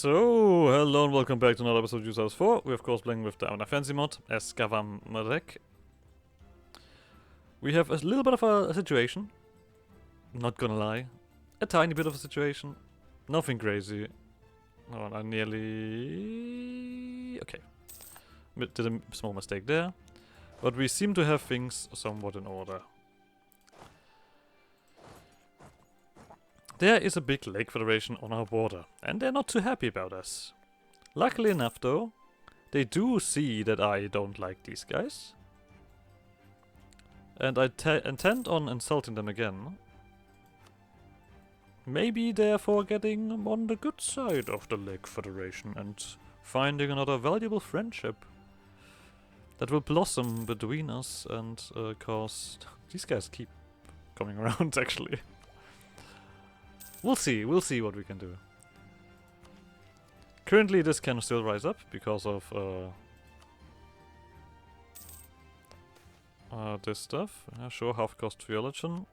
So, hello and welcome back to another episode of EU4. We're of course playing with the Anbennar fancy mod as Marek. We have a little bit of a situation. Not gonna lie. A tiny bit of a situation. Nothing crazy. Oh, I nearly... Okay. Did a small mistake there. But we seem to have things somewhat in order. There is a big lake federation on our border, and they're not too happy about us. Luckily enough though, they do see that I don't like these guys. And I intend on insulting them again. Maybe therefore getting on the good side of the Lake Federation and finding another valuable friendship that will blossom between us and cause... These guys keep coming around actually. We'll see what we can do. Currently this can still rise up because of this stuff. Sure, half cost Violeton.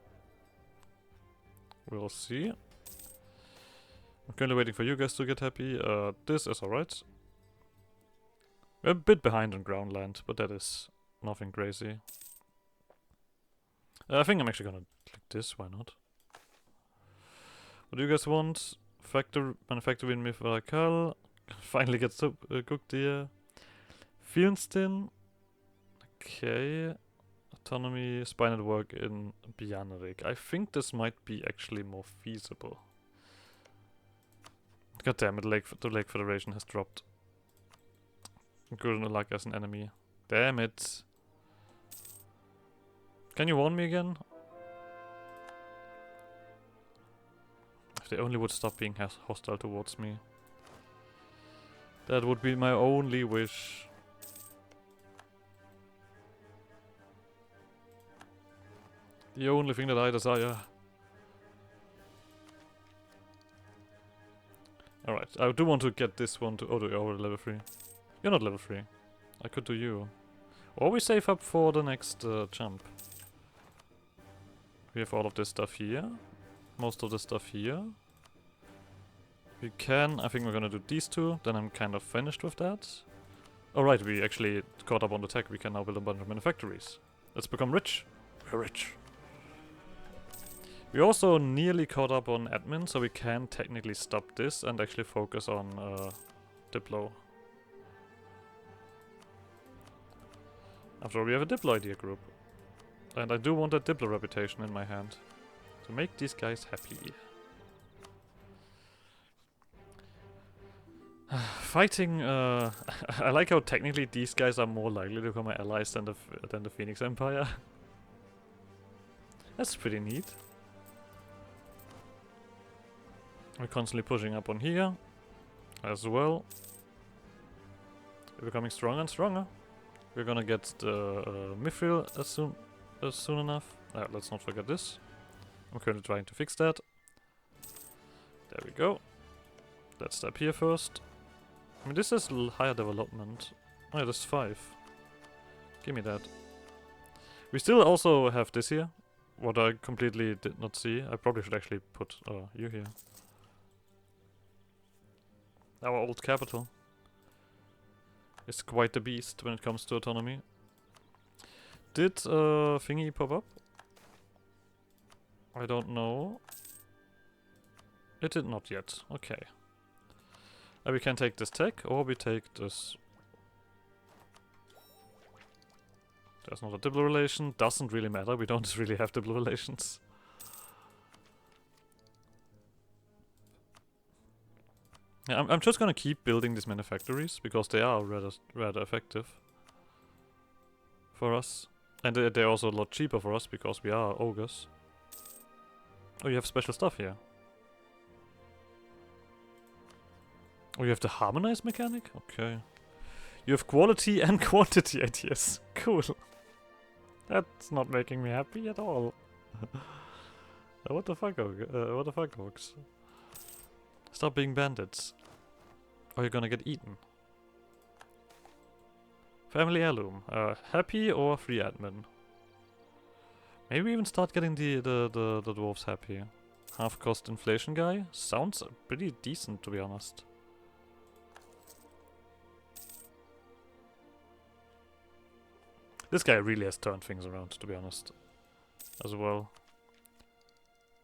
We'll see. I'm currently waiting for you guys to get happy. This is alright. We're a bit behind on Groundland, but that is nothing crazy. I think I'm actually gonna click this, why not? What do you guys want? Manufacture in Mifrakal. Finally gets cooked here. Fienstin. Okay. Autonomy, spy network in Bjarnerik. I think this might be actually more feasible. God damn it, the Lake Federation has dropped. Good luck as an enemy. Damn it. Can you warn me again? If they only would stop being hostile towards me. That would be my only wish. The only thing that I desire. Alright, I do want to get this one to... Oh, you're already level 3. You're not level 3. I could do you. Or we save up for the next jump. We have all of this stuff here. Most of the stuff here. We can... I think we're gonna do these two. Then I'm kind of finished with that. Alright, we actually caught up on the tech. We can now build a bunch of manufactories. Let's become rich. We're rich. We also nearly caught up on admin, so we can technically stop this and actually focus on Diplo. After all, we have a Diplo idea group. And I do want that Diplo reputation in my hand. To make these guys happy. Fighting, I like how technically these guys are more likely to become my allies than the Phoenix Empire. That's pretty neat. We're constantly pushing up on here as well. We're becoming stronger and stronger. We're gonna get the Mithril as soon enough. Let's not forget this. I'm currently trying to fix that. There we go. Let's step here first. I mean, this is higher development. Oh yeah, this is 5. Give me that. We still also have this here. What I completely did not see. I probably should actually put you here. Our old capital is quite the beast when it comes to autonomy. Did thingy pop up? I don't know. It did not yet. Okay. We can take this tech, or we take this. There's not a Diplo relation. Doesn't really matter. We don't really have Diplo relations. Yeah, I'm just gonna keep building these manufactories because they are rather effective for us, and they're also a lot cheaper for us because we are ogres. Oh, you have special stuff here. Oh, you have the harmonize mechanic? Okay. You have quality and quantity ideas. Cool. That's not making me happy at all. What the fuck, what the fuck, folks? Stop being bandits. Or you're gonna get eaten. Family heirloom. Happy or free admin? Maybe even start getting the dwarves happy. Half cost inflation guy? Sounds pretty decent, to be honest. This guy really has turned things around, to be honest, as well.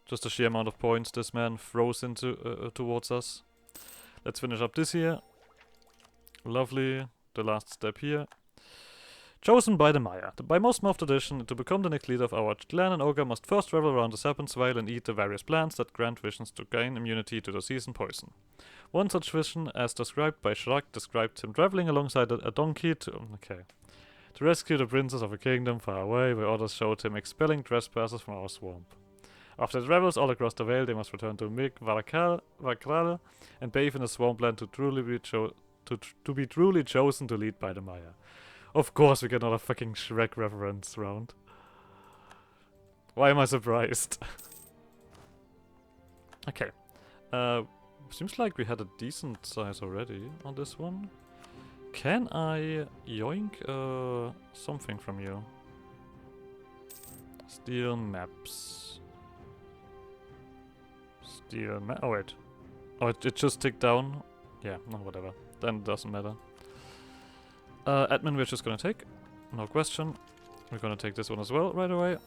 Just the sheer amount of points this man throws into towards us. Let's finish up this here. Lovely. The last step here. Chosen by the Maya. By most Moth tradition, to become the next leader of our clan, an ogre must first travel around the Serpent's Veil and eat the various plants that grant visions to gain immunity to disease and poison. One such vision, as described by Shrek, described him traveling alongside a donkey to rescue the princess of a kingdom far away, where others showed him expelling trespassers from our swamp. After travels all across the Vale, they must return to Mig Vakral and bathe in a swampland to be truly chosen to lead by the Maya. Of course we get another fucking Shrek reference round. Why am I surprised? Okay. Seems like we had a decent size already on this one. Can I yoink something from you? Steal maps. Steal map. Oh wait. Oh, it just ticked down. Yeah, no, whatever. Then it doesn't matter. Admin we're just gonna take. No question. We're gonna take this one as well right away.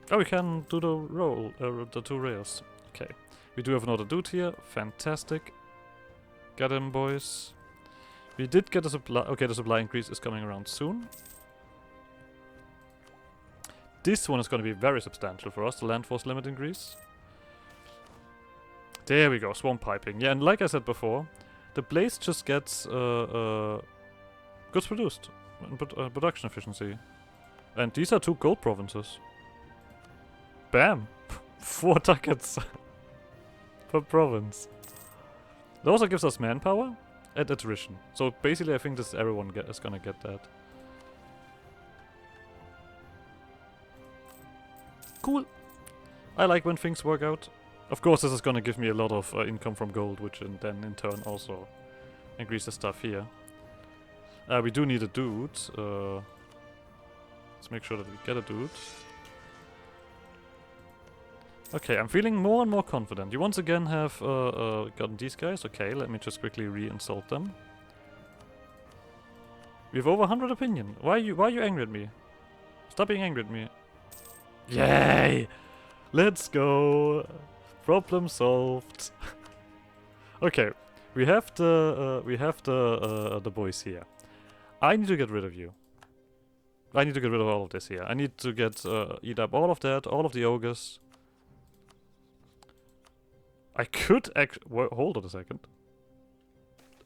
Oh, we can do the roll, the 2 rails. Okay. We do have another dude here. Fantastic. Get him, boys. We did get a supply. Okay, the supply increase is coming around soon. This one is gonna be very substantial for us, the land force limit increase. There we go, swamp piping. Yeah, and like I said before, the blaze just gets goods produced and production efficiency. And these are 2 gold provinces. Bam! 4 ducats per province. It also gives us manpower and attrition. So basically I think this everyone is gonna get that. Cool. I like when things work out. Of course this is gonna give me a lot of income from gold, which then in turn also increases stuff here. We do need a dude. Let's make sure that we get a dude. Okay, I'm feeling more and more confident. You once again have gotten these guys. Okay, let me just quickly reinsult them. We have over 100 opinion. Why are you angry at me? Stop being angry at me. Yay! Let's go! Problem solved. Okay, we have the boys here. I need to get rid of you. I need to get rid of all of this here. I need to eat up all of that, all of the ogres. I could hold on a second.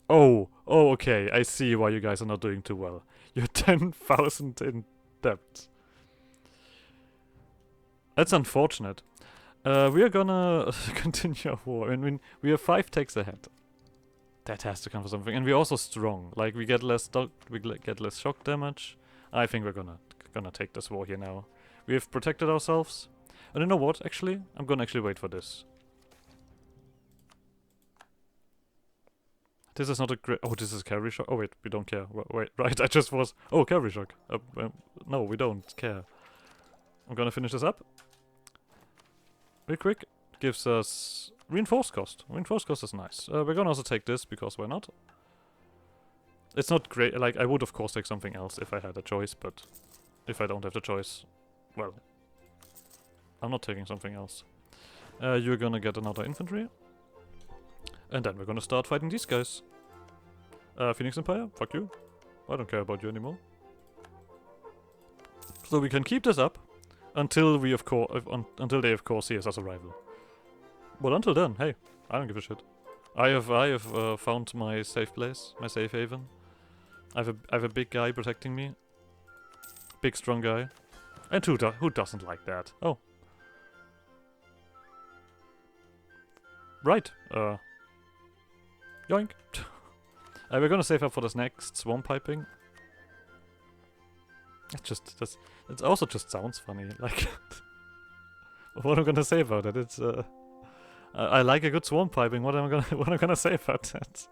Oh, okay. I see why you guys are not doing too well. You're 10,000 in debt. That's unfortunate. We are gonna continue our war. I mean, we have 5 techs ahead. That has to come for something, and we're also strong. Like we get less shock damage. I think we're gonna take this war here now. We have protected ourselves. And you know what? Actually, I'm gonna wait for this. This is not a great. Oh, this is cavalry shock. Oh wait, we don't care. Wait, right? I just was. Oh, cavalry shock. No, we don't care. I'm gonna finish this up. Real quick. Gives us reinforced cost. Reinforced cost is nice. We're gonna also take this because why not? It's not great. Like I would of course take something else if I had a choice, but if I don't have the choice, well, I'm not taking something else. You're gonna get another infantry. And then we're gonna start fighting these guys. Phoenix Empire, fuck you. I don't care about you anymore. So we can keep this up until we of course until they of course see us as a rival. But until then, hey, I don't give a shit. I have found my safe place, my safe haven. I have a big guy protecting me. Big strong guy. And who doesn't like that? Oh. Right. Yoink. We're gonna save up for this next swamp piping. It also just sounds funny. Like, what am I gonna say about it? It's I like a good swamp piping. What am I gonna say about that?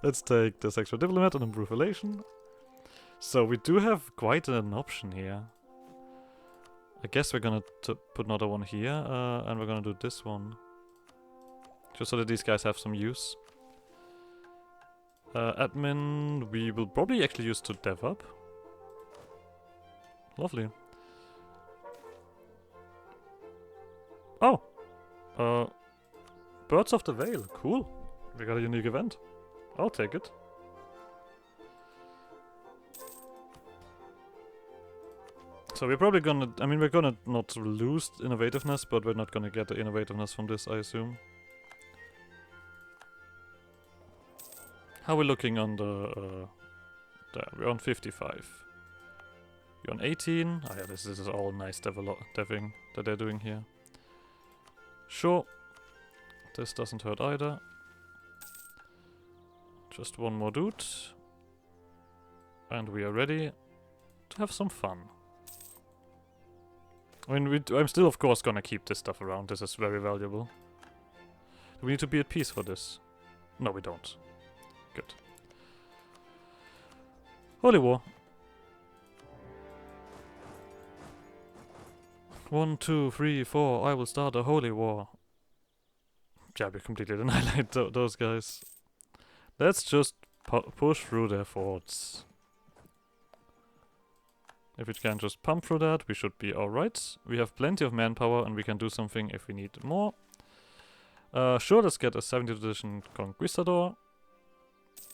Let's take this extra diplomat and improve relation. So we do have quite an option here. I guess we're gonna put another one here, and we're gonna do this one. Just so that these guys have some use. Admin, we will probably actually use to dev up. Lovely. Oh! Birds of the Vale. Cool. We got a unique event. I'll take it. So we're probably gonna... I mean, we're gonna not lose innovativeness, but we're not gonna get the innovativeness from this, I assume. How are we looking on the... there, we're on 55. You're on 18. Oh yeah, this is all nice deving that they're doing here. Sure. This doesn't hurt either. Just one more dude. And we are ready to have some fun. I mean, I'm still of course gonna keep this stuff around. This is very valuable. Do we need to be at peace for this? No, we don't. Good. Holy War. 1, 2, 3, 4. I will start a holy war. Yeah, we completely annihilate those guys. Let's just push through their forts. If we can just pump through that, we should be alright. We have plenty of manpower and we can do something if we need more. Sure, let's get a 70th edition Conquistador.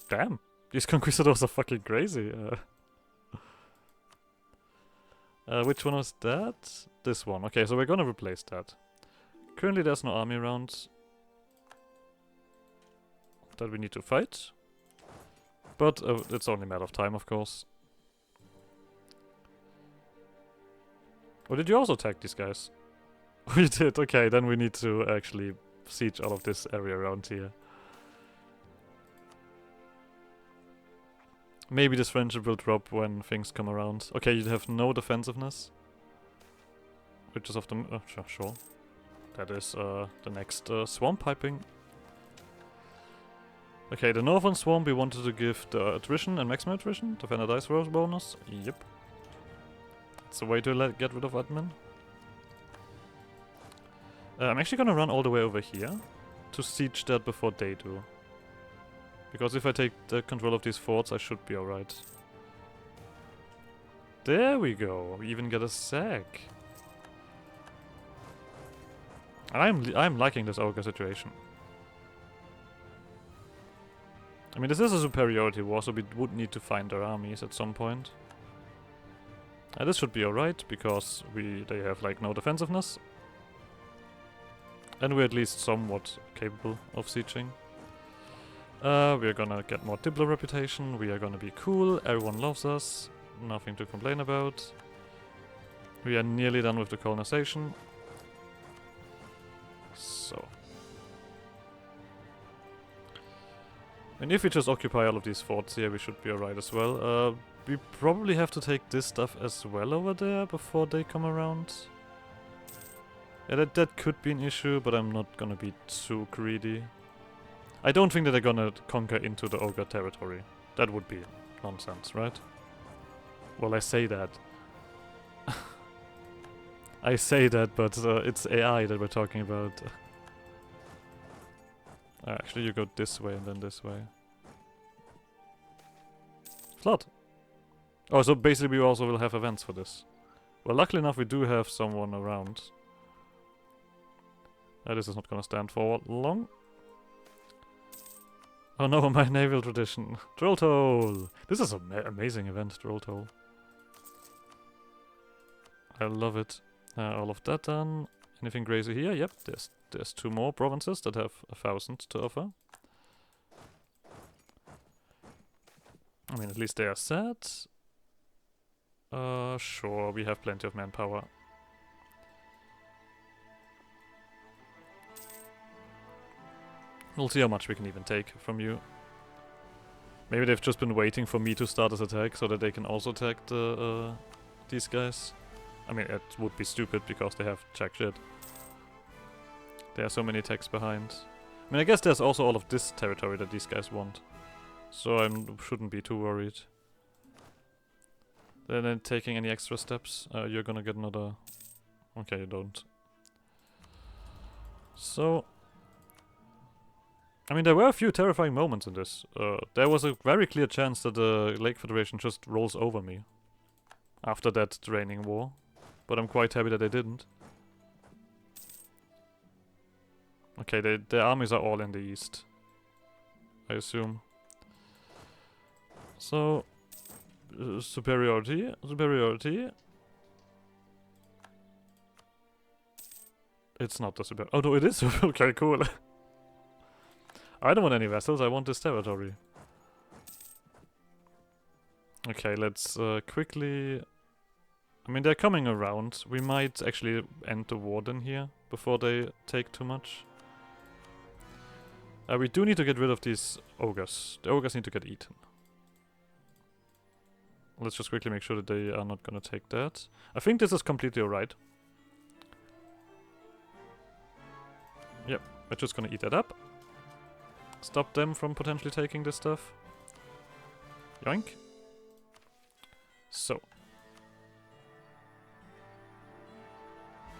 Damn, these Conquistadors are fucking crazy. Which one was that? This one. Okay, so we're gonna replace that. Currently there's no army around that we need to fight. But it's only a matter of time, of course. Oh, did you also attack these guys? Oh, you did? Okay, then we need to actually siege all of this area around here. Maybe this friendship will drop when things come around. Okay, you have no defensiveness. Which is of the... sure. That is the next swamp piping. Okay, the northern swamp we wanted to give the attrition and maximum attrition. Defender dice rolls bonus. Yep. It's a way to get rid of admin. I'm actually gonna run all the way over here to siege that before they do. Because if I take the control of these forts, I should be alright. There we go. We even get a sack. I'm liking this ogre situation. I mean, this is a superiority war, so we would need to find their armies at some point. This should be alright, because they have like no defensiveness. And we're at least somewhat capable of sieging. We're gonna get more Dibbler reputation, we are gonna be cool, everyone loves us, nothing to complain about. We are nearly done with the colonization. So. And if we just occupy all of these forts here, we should be alright as well. We probably have to take this stuff as well over there before they come around. Yeah, that could be an issue, but I'm not gonna be too greedy. I don't think that they're gonna conquer into the ogre territory. That would be nonsense, right? Well, I say that. I say that, but it's AI that we're talking about. Actually, you go this way and then this way. Flood! Oh, so basically we also will have events for this. Well, luckily enough we do have someone around. This is not gonna stand for long. Oh no, my naval tradition. Troll Toll! This is an amazing event, Troll Toll. I love it. All of that done. Anything crazy here? Yep, there's 2 more provinces that have 1,000 to offer. I mean, at least they are set. Sure, we have plenty of manpower. We'll see how much we can even take from you. Maybe they've just been waiting for me to start this attack so that they can also attack these guys. I mean, it would be stupid because they have jack shit. There are so many attacks behind. I mean, I guess there's also all of this territory that these guys want. So I shouldn't be too worried. Then taking any extra steps, you're gonna get another... Okay, you don't. So... I mean, there were a few terrifying moments in this. There was a very clear chance that the Lake Federation just rolls over me after that draining war, but I'm quite happy that they didn't. Okay, their armies are all in the east, I assume. So, superiority. It's not the superior. Oh no, it is. Okay, cool. I don't want any vessels, I want this territory. Okay, let's quickly... I mean, they're coming around. We might actually end the war then here, before they take too much. We do need to get rid of these ogres. The ogres need to get eaten. Let's just quickly make sure that they are not gonna take that. I think this is completely alright. Yep, we're just gonna eat that up. Stop them from potentially taking this stuff. Yoink. So.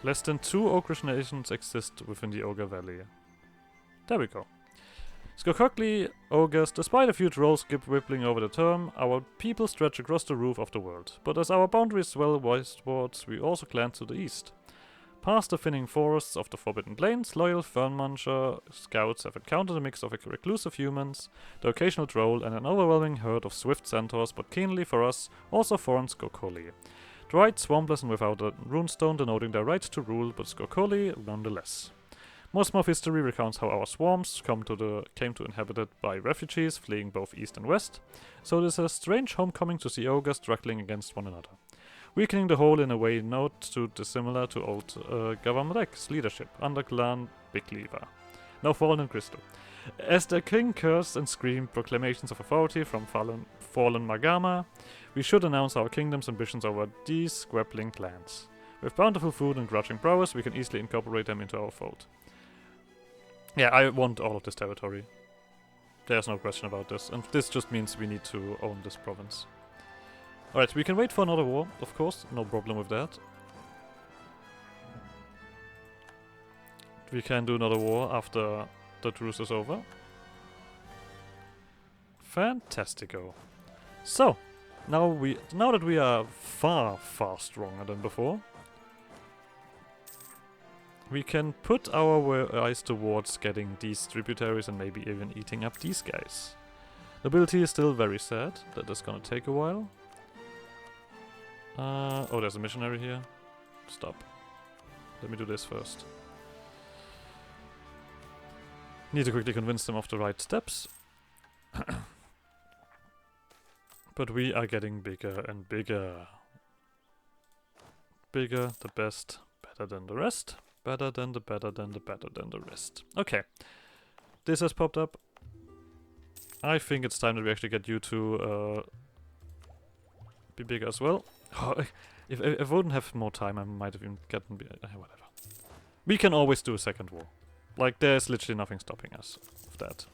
Less than 2 ogrish nations exist within the Ogre Valley. There we go. Skokogli ogres, despite a few trolls skip rippling over the term, our people stretch across the roof of the world. But as our boundaries swell westwards, we also glance to the east. Past the thinning forests of the Forbidden Plains, loyal Fernmuncher scouts have encountered a mix of reclusive humans, the occasional troll, and an overwhelming herd of swift centaurs, but keenly for us, also foreign Skokogli. Dried, swampless, and without a runestone denoting their right to rule, but Skokogli nonetheless. Mosmouth history recounts how our swarms came to inhabited by refugees fleeing both east and west, so it is a strange homecoming to see ogres struggling against one another, weakening the whole in a way not too dissimilar to old Gavamrek's leadership under Clan Big Lever, now fallen in crystal. As the king cursed and screamed proclamations of authority from fallen Magama, we should announce our kingdom's ambitions over these grappling clans. With bountiful food and grudging prowess, we can easily incorporate them into our fold. Yeah, I want all of this territory. There's no question about this. And this just means we need to own this province. Alright, we can wait for another war, of course. No problem with that. We can do another war after the truce is over. Fantastico. So, now that we are far, far stronger than before, we can put our eyes towards getting these tributaries and maybe even eating up these guys. Nobility is still very sad. That is gonna take a while. Oh, there's a missionary here. Stop. Let me do this first. Need to quickly convince them of the right steps. But we are getting bigger and bigger. Bigger, the best, better than the rest. Better than the better than the better than the rest. Okay. This has popped up. I think it's time that we actually get you to be bigger as well. Oh, if I wouldn't have more time, I might have even gotten... whatever. We can always do a second war. Like, there's literally nothing stopping us of that.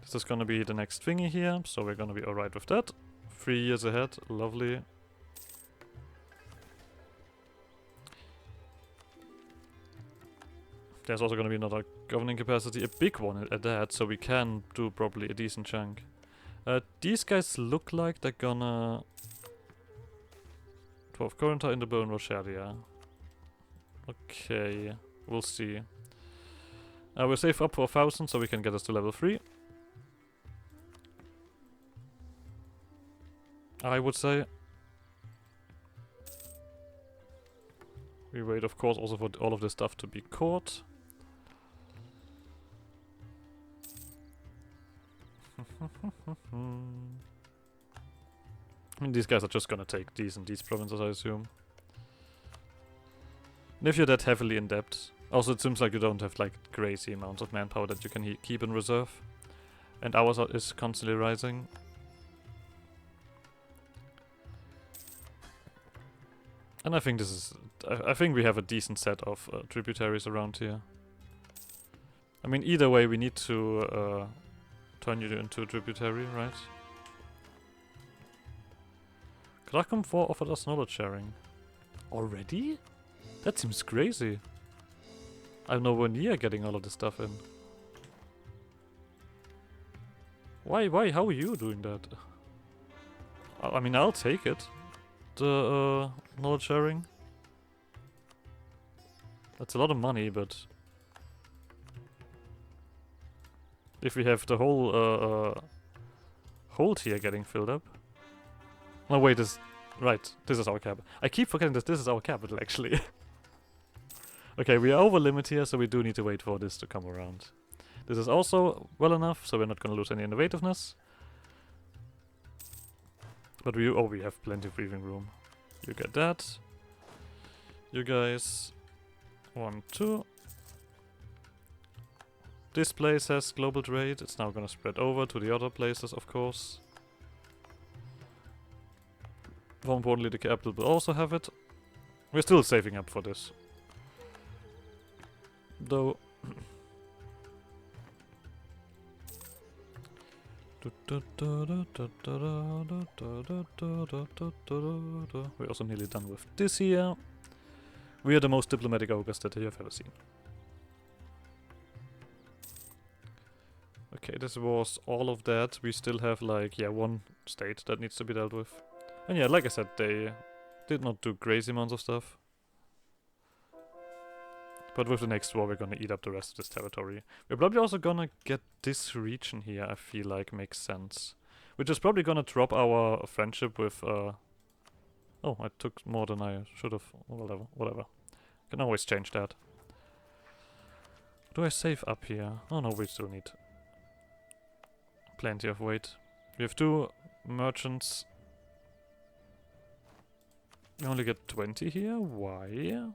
This is gonna be the next thingy here, so we're gonna be alright with that. 3 years ahead, lovely. There's also gonna be another governing capacity, a big one at that, so we can do probably a decent chunk. These guys look like they're gonna... 12 Corinta, Inderbo, and Rocheria. Okay, we'll see. We'll save up for 1,000 so we can get us to level 3. I would say. We wait, of course, also for all of this stuff to be caught. I mean, these guys are just gonna take these and these provinces, I assume. And if you're that heavily in debt, also it seems like you don't have like crazy amounts of manpower that you can keep in reserve. And ours is constantly rising. And I think this is... I think we have a decent set of tributaries around here. I mean, either way we need to turn you into a tributary, right? Krakum 4 offered us knowledge sharing. Already? That seems crazy. I'm nowhere near getting all of this stuff in. Why? How are you doing that? I mean, I'll take it. The knowledge sharing. That's a lot of money, but if we have the whole hold here getting filled up. No, wait, this is our cap. I keep forgetting that this is our capital, actually. Okay, we are over limit here, so we do need to wait for this to come around. This is also well enough, so we're not gonna lose any innovativeness. But we have plenty of breathing room. You get that. You guys 1, 2. This place has global trade. It's now gonna spread over to the other places, of course. More importantly, the capital will also have it. We're still saving up for this. Though. We're also nearly done with this here. We are the most diplomatic ogres that you have ever seen. Okay, this was all of that. We still have like, yeah, one state that needs to be dealt with. And yeah, like I said, they did not do crazy amounts of stuff. But with the next war, we're gonna eat up the rest of this territory. We're probably also gonna get this region here, I feel like makes sense. Which is probably gonna drop our friendship with, oh, I took more than I should have. Whatever. Can always change that. Do I save up here? Oh no, we still need plenty of weight. We have 2 merchants. We only get 20 here? Why?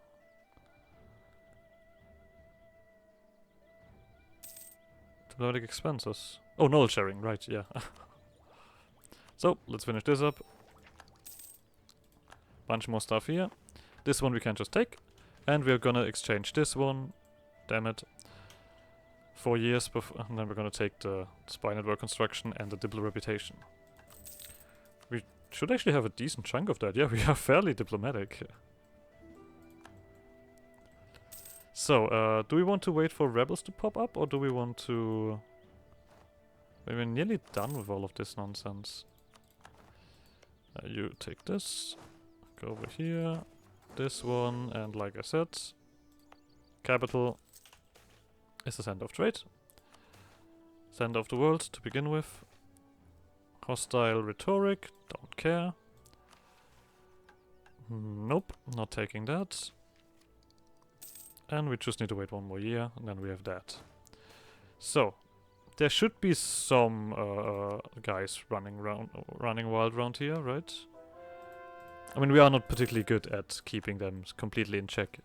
Diplomatic expenses. Oh, knowledge sharing, right, yeah. So, let's finish this up. Bunch more stuff here. This one we can just take. And we're gonna exchange this one. Damn it. 4 years before, and then we're gonna take the spy network construction and the diplo reputation. We should actually have a decent chunk of that. Yeah, we are fairly diplomatic. So, do we want to wait for rebels to pop up, or do we want to... We're nearly done with all of this nonsense. You take this, go over here, this one, and like I said, capital is the center of trade. Center of the world to begin with. Hostile rhetoric, don't care. Nope, not taking that. And we just need to wait 1 more year, and then we have that. So, there should be some guys running wild around here, right? I mean, we are not particularly good at keeping them completely in check.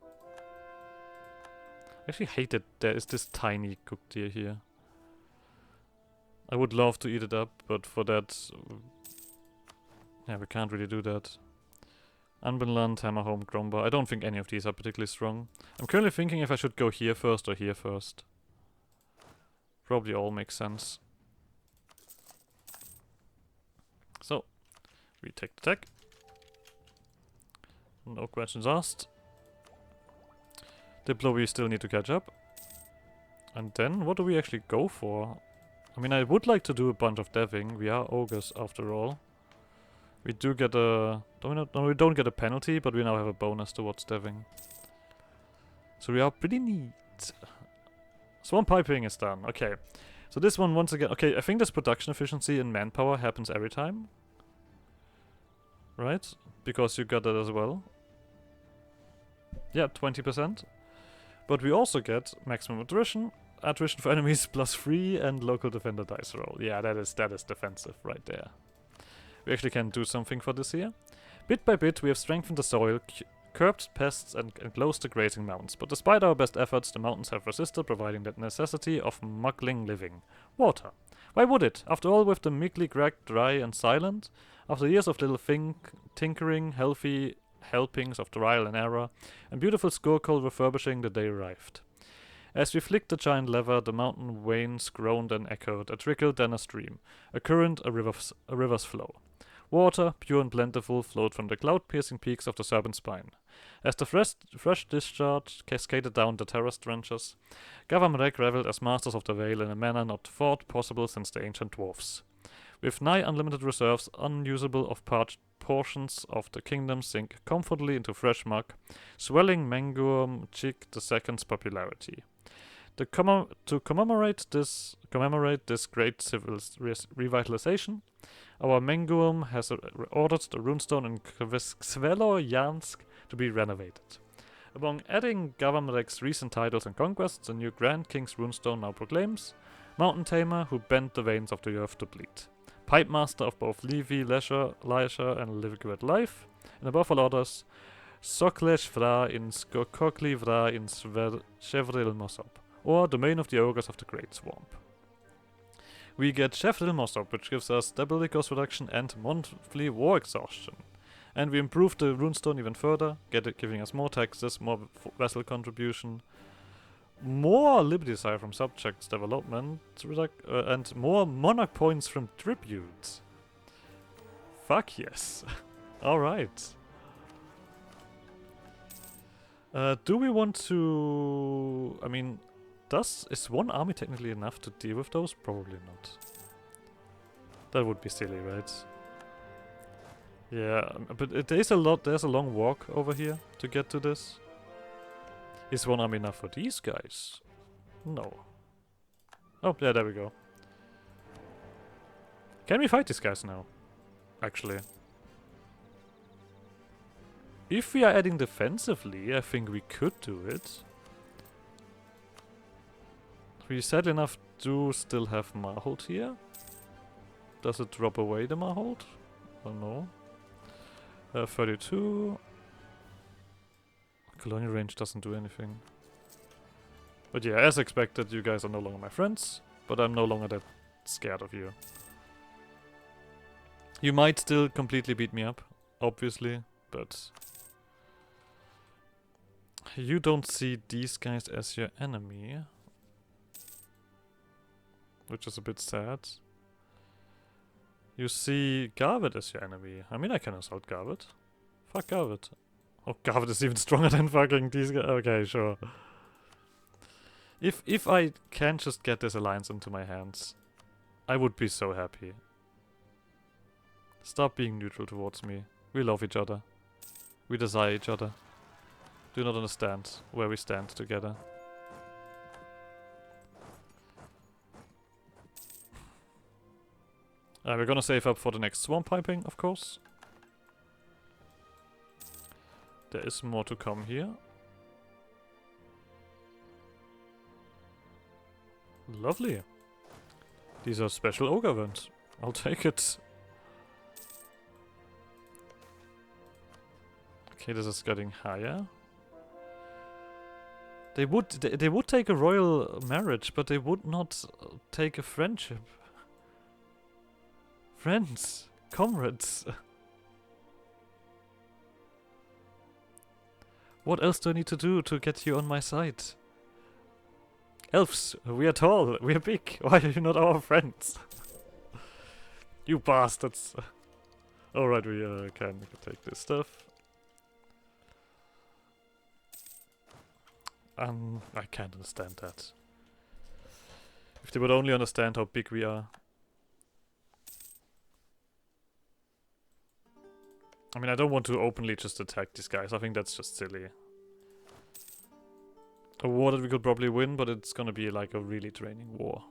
I actually hate that there is this tiny cooked deer here. I would love to eat it up, but for that... yeah, we can't really do that. Anbennar, Hammerholm, Gromba. I don't think any of these are particularly strong. I'm currently thinking if I should go here first or here first. Probably all makes sense. So, we take the tech. No questions asked. Diplo we still need to catch up. And then, what do we actually go for? I mean, I would like to do a bunch of deving. We are ogres after all. We do get a... No, we don't get a penalty, but we now have a bonus towards deving. So we are pretty neat. Swamp piping is done. Okay. So this one, once again... Okay, I think this production efficiency in manpower happens every time. Right? Because you got that as well. Yeah, 20%. But we also get maximum attrition for enemies +3, and local defender dice roll. Yeah, that is defensive right there. We actually can do something for this here. Bit by bit, we have strengthened the soil, curbed pests, and closed the grazing mounds. But despite our best efforts, the mountains have resisted, providing that necessity of muggling living. Water. Why would it? After all, with the meekly cracked, dry, and silent, after years of little tinkering, healthy helpings of trial and error, and beautiful scorecall refurbishing, the day arrived. As we flicked the giant lever, the mountain wains groaned and echoed, a trickle, then a stream, a current, a river's flow. Water, pure and plentiful, flowed from the cloud-piercing peaks of the Serpent Spine. As the fresh discharge cascaded down the terraced trenches, Gavamrek reveled as masters of the Vale in a manner not thought possible since the ancient dwarfs. With nigh unlimited reserves, unusable of parched portions of the kingdom sink comfortably into fresh muck, swelling Mengurum Chik II's popularity. To commemorate this great civil revitalization, our Mengurum has ordered the runestone in Svelojansk to be renovated. Among adding Gavamrek's recent titles and conquests, the new Grand King's runestone now proclaims Mountain Tamer who bent the veins of the earth to bleed. Pipe Master of both Levi, Leisure and Liquid Life, and above all others, Soklesh Vra in Skokokli Vra in Chevril Mosop, or Domain of the Ogres of the Great Swamp. We get Chevril Mosop, which gives us stability cost reduction and monthly war exhaustion. And we improve the runestone even further, giving us more taxes, more vessel contribution, more Liberty Desire from subjects development, and more monarch points from tributes. Fuck yes. Alright. Do we want to... I mean, is one army technically enough to deal with those? Probably not. That would be silly, right? Yeah, but there's a long walk over here to get to this. Is one army enough for these guys? No. Oh, yeah, there we go. Can we fight these guys now? Actually. If we are adding defensively, I think we could do it. We sadly enough do still have Marhold here. Does it drop away the Marhold? Oh no. 32. Colonial range doesn't do anything. But yeah, as expected, you guys are no longer my friends, but I'm no longer that scared of you. You might still completely beat me up, obviously, but you don't see these guys as your enemy, which is a bit sad. You see Garvet as your enemy. I mean, I can assault Garvet. Fuck Garvet. Oh, Garvet is even stronger than fucking these guys. Okay, sure. If I can just get this alliance into my hands, I would be so happy. Stop being neutral towards me. We love each other. We desire each other. Do not understand where we stand together. We're gonna save up for the next swamp piping, of course. There is more to come here. Lovely. These are special ogre events. I'll take it. Okay, this is getting higher. They would take a royal marriage, but they would not take a friendship. Friends, comrades. What else do I need to do to get you on my side? Elves, we are tall, we are big. Why are you not our friends? You bastards. Alright, we can take this stuff. I can't understand that. If they would only understand how big we are. I mean, I don't want to openly just attack these guys. I think that's just silly. A war that we could probably win, but it's gonna be like a really draining war.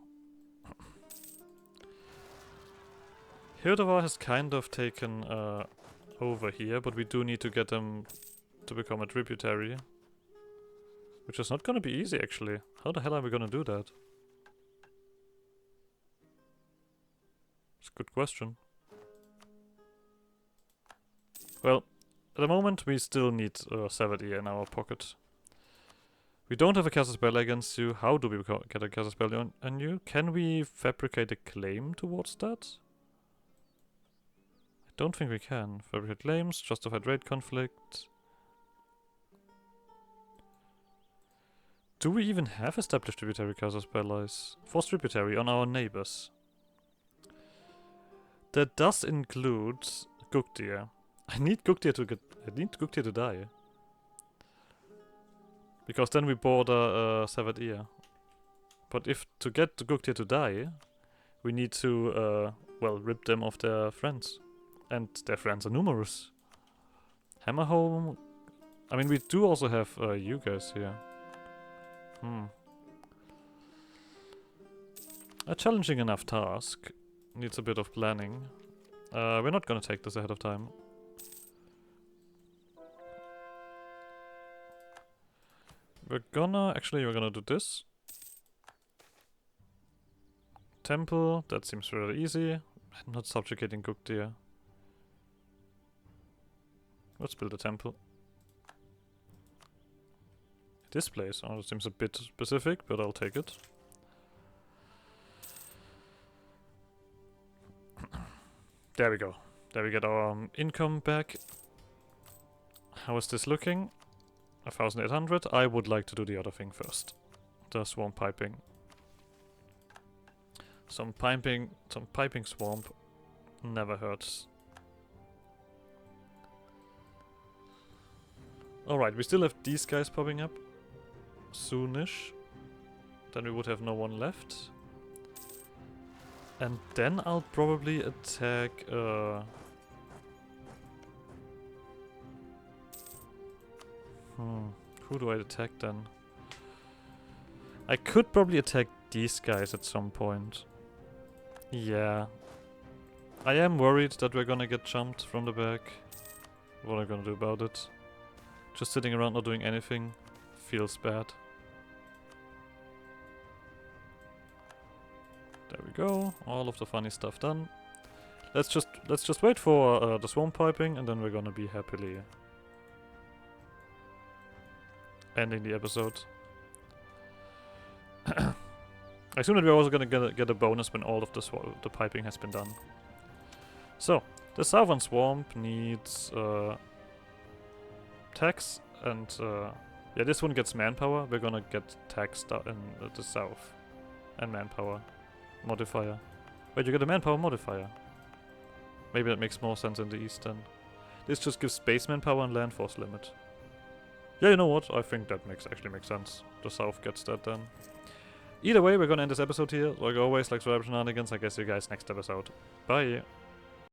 Hirdavar has kind of taken over here, but we do need to get them to become a tributary. Which is not gonna be easy, actually. How the hell are we gonna do that? It's a good question. Well, at the moment we still need Savity in our pocket. We don't have a Castle Spell against you. How do we get a Castle Spell on you? Can we fabricate a claim towards that? I don't think we can. Fabricate claims, justified raid conflict. Do we even have established tributary Castle Spell allies? Force tributary on our neighbors. That does include Guktir. I need Guktir to die. Because then we border Severed Ear. But if to get Guktir to die, we need to, well, rip them of their friends. And their friends are numerous. Hammerhome... I mean, we do also have you guys here. A challenging enough task. Needs a bit of planning. We're not gonna take this ahead of time. We're gonna do this. Temple, that seems really easy. Not subjugating Guktir. Let's build a temple. This place, oh, it seems a bit specific, but I'll take it. There we go. There we get our income back. How is this looking? 1,800. I would like to do the other thing first. The swamp piping. Some piping swamp never hurts. Alright, we still have these guys popping up. Soonish. Then we would have no one left. And then I'll probably attack... Who do I attack then? I could probably attack these guys at some point. Yeah. I am worried that we're gonna get jumped from the back. What am I gonna do about it? Just sitting around not doing anything feels bad. There we go. All of the funny stuff done. Let's just wait for the swamp piping, and then we're gonna be happily ending the episode. I assume that we're also gonna get a bonus when all of the piping has been done. So, the southern swamp needs tax, and yeah, this one gets manpower. We're gonna get tax in the south, and manpower modifier. Wait, you get a manpower modifier. Maybe that makes more sense in the east then. This just gives base manpower and land force limit. Yeah, you know what? I think that actually makes sense. The south gets that then. Either way, we're gonna end this episode here. Like always, like subscribe, shenanigans. I guess see you guys next episode. Bye!